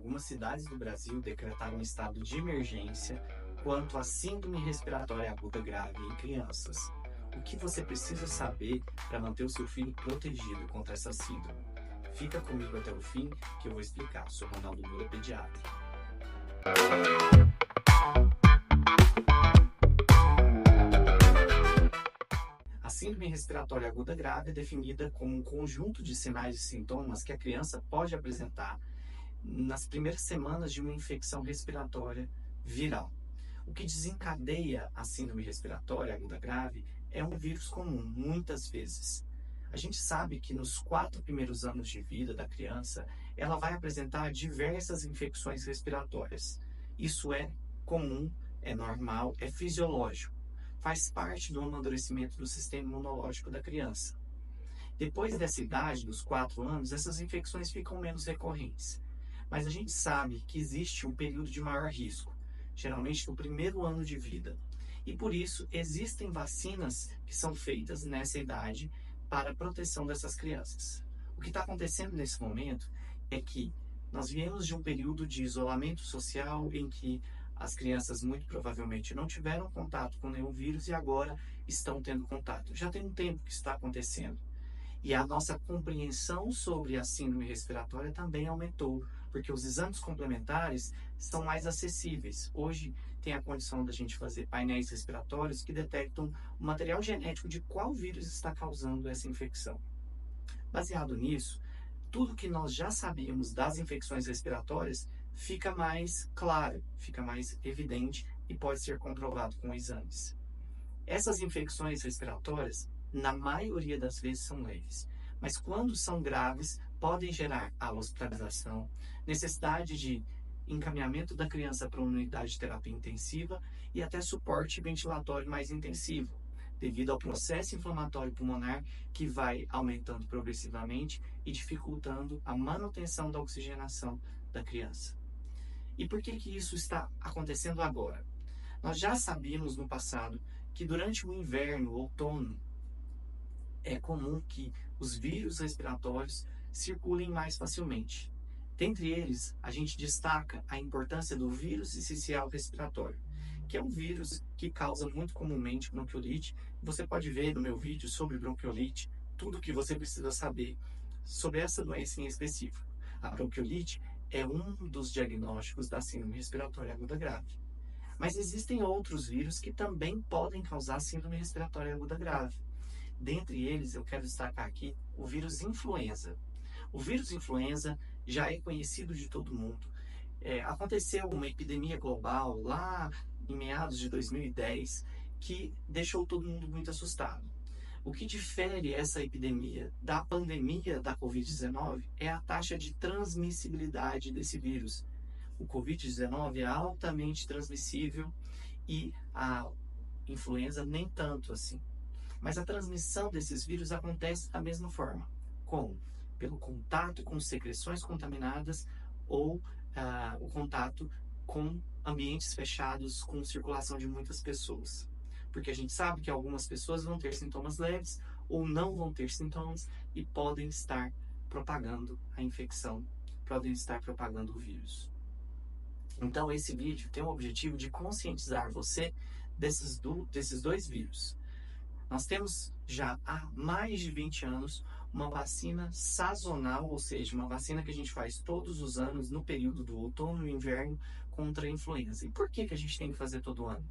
algumas cidades do Brasil decretaram um estado de emergência quanto à síndrome respiratória aguda grave em crianças. O que você precisa saber para manter o seu filho protegido contra essa síndrome? Fica comigo até o fim que eu vou explicar. Sou Ronaldo Moura, pediatra. A síndrome respiratória aguda grave é definida como um conjunto de sinais e sintomas que a criança pode apresentar nas primeiras semanas de uma infecção respiratória viral. O que desencadeia a síndrome respiratória aguda grave é um vírus comum, muitas vezes. A gente sabe que nos 4 primeiros anos de vida da criança, ela vai apresentar diversas infecções respiratórias. Isso é comum, é normal, é fisiológico. Faz parte do amadurecimento do sistema imunológico da criança. Depois dessa idade, dos 4 anos, essas infecções ficam menos recorrentes. Mas a gente sabe que existe um período de maior risco, geralmente no primeiro ano de vida. E por isso, existem vacinas que são feitas nessa idade para a proteção dessas crianças. O que está acontecendo nesse momento é que nós viemos de um período de isolamento social em que as crianças muito provavelmente não tiveram contato com nenhum vírus e agora estão tendo contato. Já tem um tempo que está acontecendo. E a nossa compreensão sobre a síndrome respiratória também aumentou, porque os exames complementares são mais acessíveis. Hoje tem a condição da gente fazer painéis respiratórios que detectam o material genético de qual vírus está causando essa infecção. Baseado nisso, tudo que nós já sabíamos das infecções respiratórias fica mais claro, fica mais evidente e pode ser comprovado com exames. Essas infecções respiratórias, na maioria das vezes, são leves, mas quando são graves, podem gerar a hospitalização, necessidade de encaminhamento da criança para uma unidade de terapia intensiva e até suporte ventilatório mais intensivo, devido ao processo inflamatório pulmonar que vai aumentando progressivamente e dificultando a manutenção da oxigenação da criança. E por que isso está acontecendo agora? Nós já sabíamos no passado que durante o inverno, o outono, é comum que os vírus respiratórios circulem mais facilmente. Dentre eles, a gente destaca a importância do vírus sincicial respiratório, que é um vírus que causa muito comumente bronquiolite. Você pode ver no meu vídeo sobre bronquiolite tudo o que você precisa saber sobre essa doença em específico. A bronquiolite é um dos diagnósticos da síndrome respiratória aguda grave. Mas existem outros vírus que também podem causar síndrome respiratória aguda grave. Dentre eles, eu quero destacar aqui o vírus influenza. O vírus influenza já é conhecido de todo mundo. Aconteceu uma epidemia global lá em meados de 2010 que deixou todo mundo muito assustado. O que difere essa epidemia da pandemia da Covid-19 é a taxa de transmissibilidade desse vírus. O Covid-19 é altamente transmissível e a influenza nem tanto assim. Mas a transmissão desses vírus acontece da mesma forma, como pelo contato com secreções contaminadas ou o contato com ambientes fechados com circulação de muitas pessoas. Porque a gente sabe que algumas pessoas vão ter sintomas leves ou não vão ter sintomas e podem estar propagando a infecção, podem estar propagando o vírus. Então esse vídeo tem o objetivo de conscientizar você desses dois vírus. Nós temos já há mais de 20 anos uma vacina sazonal, ou seja, uma vacina que a gente faz todos os anos no período do outono e inverno contra a influenza. E por que a gente tem que fazer todo ano?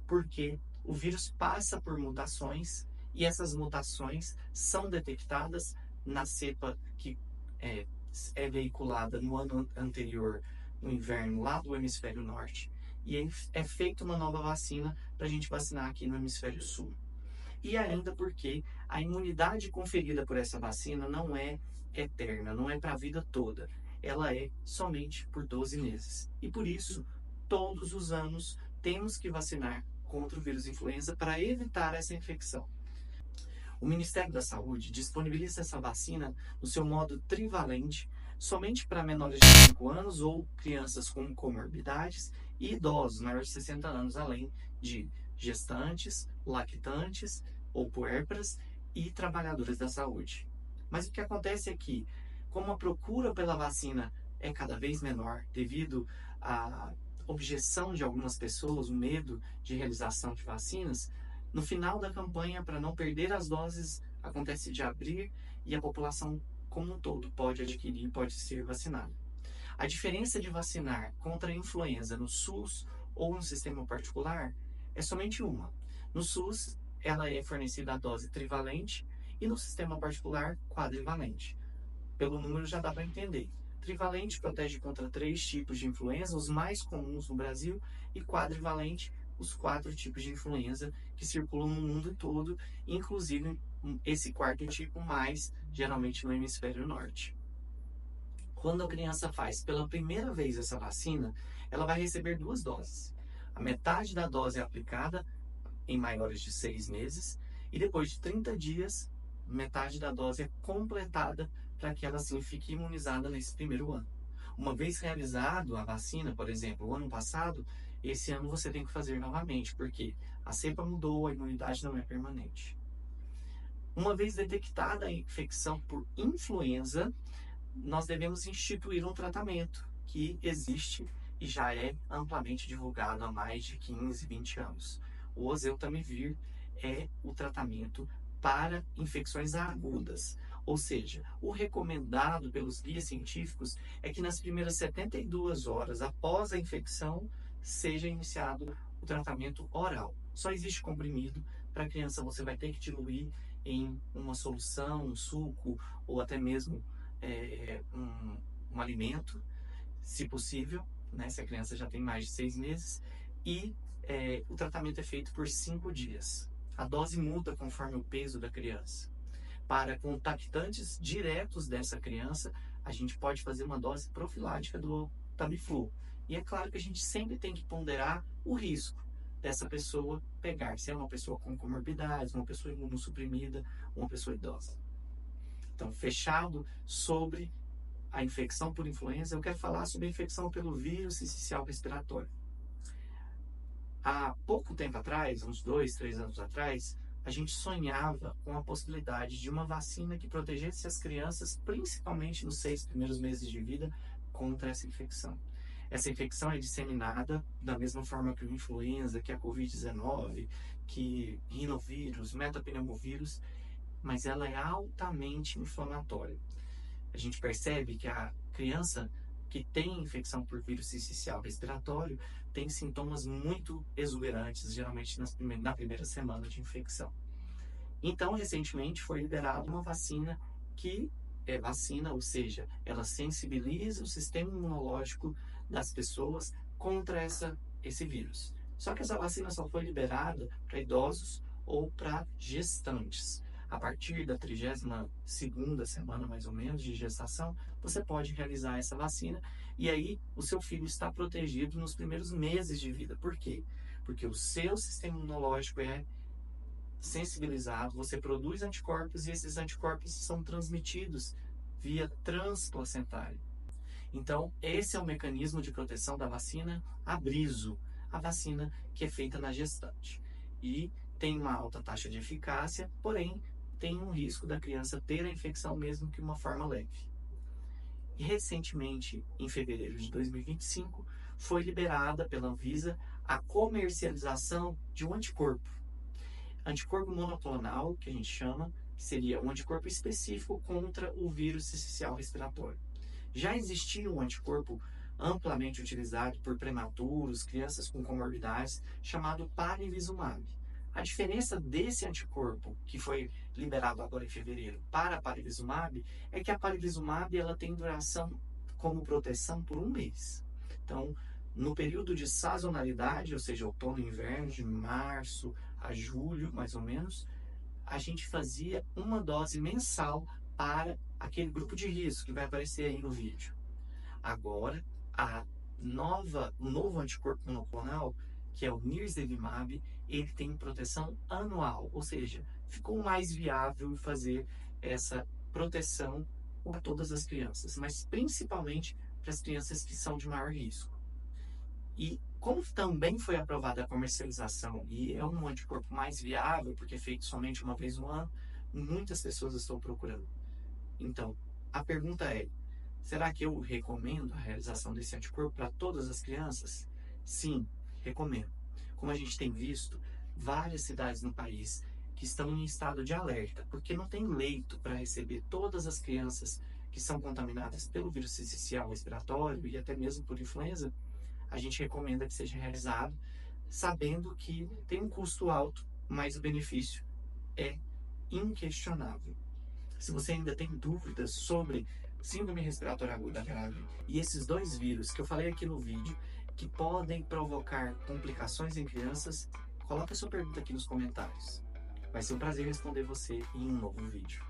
Porque o vírus passa por mutações e essas mutações são detectadas na cepa que é veiculada no ano anterior, no inverno, lá do hemisfério norte. E é feita uma nova vacina para a gente vacinar aqui no hemisfério sul. E ainda porque a imunidade conferida por essa vacina não é eterna, não é para a vida toda. Ela é somente por 12 meses. E por isso, todos os anos, temos que vacinar contra o vírus influenza para evitar essa infecção. O Ministério da Saúde disponibiliza essa vacina no seu modo trivalente somente para menores de 5 anos ou crianças com comorbidades e idosos maiores de 60 anos, além de gestantes, lactantes ou puérperas e trabalhadores da saúde. Mas o que acontece é que, como a procura pela vacina é cada vez menor devido à objeção de algumas pessoas, o medo de realização de vacinas. No final da campanha, para não perder as doses, acontece de abrir e a população como um todo pode adquirir, pode ser vacinada. A diferença de vacinar contra a influenza no SUS ou no sistema particular é somente uma. No SUS, ela é fornecida a dose trivalente e no sistema particular, quadrivalente. Pelo número já dá para entender. Trivalente protege contra 3 tipos de influenza, os mais comuns no Brasil, e quadrivalente, os 4 tipos de influenza que circulam no mundo todo, inclusive esse quarto tipo mais, geralmente no hemisfério norte. Quando a criança faz pela primeira vez essa vacina, ela vai receber 2 doses. A metade da dose é aplicada em maiores de 6 meses e depois de 30 dias, metade da dose é completada para que ela sim fique imunizada nesse primeiro ano. Uma vez realizado a vacina, por exemplo, o ano passado, esse ano você tem que fazer novamente, porque a cepa mudou, a imunidade não é permanente. Uma vez detectada a infecção por influenza, nós devemos instituir um tratamento que existe e já é amplamente divulgado há mais de 15, 20 anos. O oseltamivir é o tratamento para infecções agudas, ou seja, o recomendado pelos guias científicos é que nas primeiras 72 horas após a infecção seja iniciado o tratamento oral. Só existe comprimido. Para a criança você vai ter que diluir em uma solução, um suco ou até mesmo um alimento, se possível, né, se a criança já tem mais de 6 meses, e o tratamento é feito por 5 dias. A dose muda conforme o peso da criança. Para contactantes diretos dessa criança, a gente pode fazer uma dose profilática do Tamiflu. E é claro que a gente sempre tem que ponderar o risco dessa pessoa pegar, se é uma pessoa com comorbidades, uma pessoa imunossuprimida, uma pessoa idosa. Então, fechado sobre a infecção por influenza, eu quero falar sobre a infecção pelo vírus sincicial respiratório. Há pouco tempo atrás, uns 2, 3 anos atrás, a gente sonhava com a possibilidade de uma vacina que protegesse as crianças, principalmente nos 6 primeiros meses de vida, contra essa infecção. Essa infecção é disseminada da mesma forma que o influenza, que a Covid-19, que rinovírus, metapneumovírus, mas ela é altamente inflamatória. A gente percebe que a criança que tem infecção por vírus sincicial respiratório tem sintomas muito exuberantes, geralmente na primeira semana de infecção. Então, recentemente foi liberada uma vacina que é vacina, ou seja, ela sensibiliza o sistema imunológico das pessoas contra esse vírus. Só que essa vacina só foi liberada para idosos ou para gestantes. A partir da 32ª semana, mais ou menos, de gestação, você pode realizar essa vacina e aí o seu filho está protegido nos primeiros meses de vida. Por quê? Porque o seu sistema imunológico é sensibilizado, você produz anticorpos e esses anticorpos são transmitidos via transplacentária. Então, esse é o mecanismo de proteção da vacina Abriso, a vacina que é feita na gestante. E tem uma alta taxa de eficácia, porém, tem um risco da criança ter a infecção mesmo que de uma forma leve. E recentemente, em fevereiro de 2025, foi liberada pela Anvisa a comercialização de um anticorpo. Anticorpo monoclonal, que a gente chama, que seria um anticorpo específico contra o vírus sincicial respiratório. Já existia um anticorpo amplamente utilizado por prematuros, crianças com comorbidades, chamado Parivizumab. A diferença desse anticorpo, que foi liberado agora em fevereiro, para a Parivizumab, é que a Parivizumab ela tem duração como proteção por 1 mês. Então, no período de sazonalidade, ou seja, outono e inverno, de março a julho, mais ou menos, a gente fazia uma dose mensal para aquele grupo de risco que vai aparecer aí no vídeo. Agora, o novo anticorpo monoclonal, que é o Nirsevimab, ele tem proteção anual, ou seja, ficou mais viável fazer essa proteção para todas as crianças, mas principalmente para as crianças que são de maior risco. E como também foi aprovada a comercialização e é um anticorpo mais viável, porque é feito somente uma vez no ano, muitas pessoas estão procurando. Então, a pergunta é, Será que eu recomendo a realização desse anticorpo para todas as crianças? Sim, recomendo. Como a gente tem visto, várias cidades no país que estão em estado de alerta, porque não tem leito para receber todas as crianças que são contaminadas pelo vírus sincicial respiratório e até mesmo por influenza, a gente recomenda que seja realizado, sabendo que tem um custo alto, mas o benefício é inquestionável. Se você ainda tem dúvidas sobre síndrome respiratória aguda grave e esses dois vírus que eu falei aqui no vídeo, que podem provocar complicações em crianças, coloque a sua pergunta aqui nos comentários. Vai ser um prazer responder você em um novo vídeo.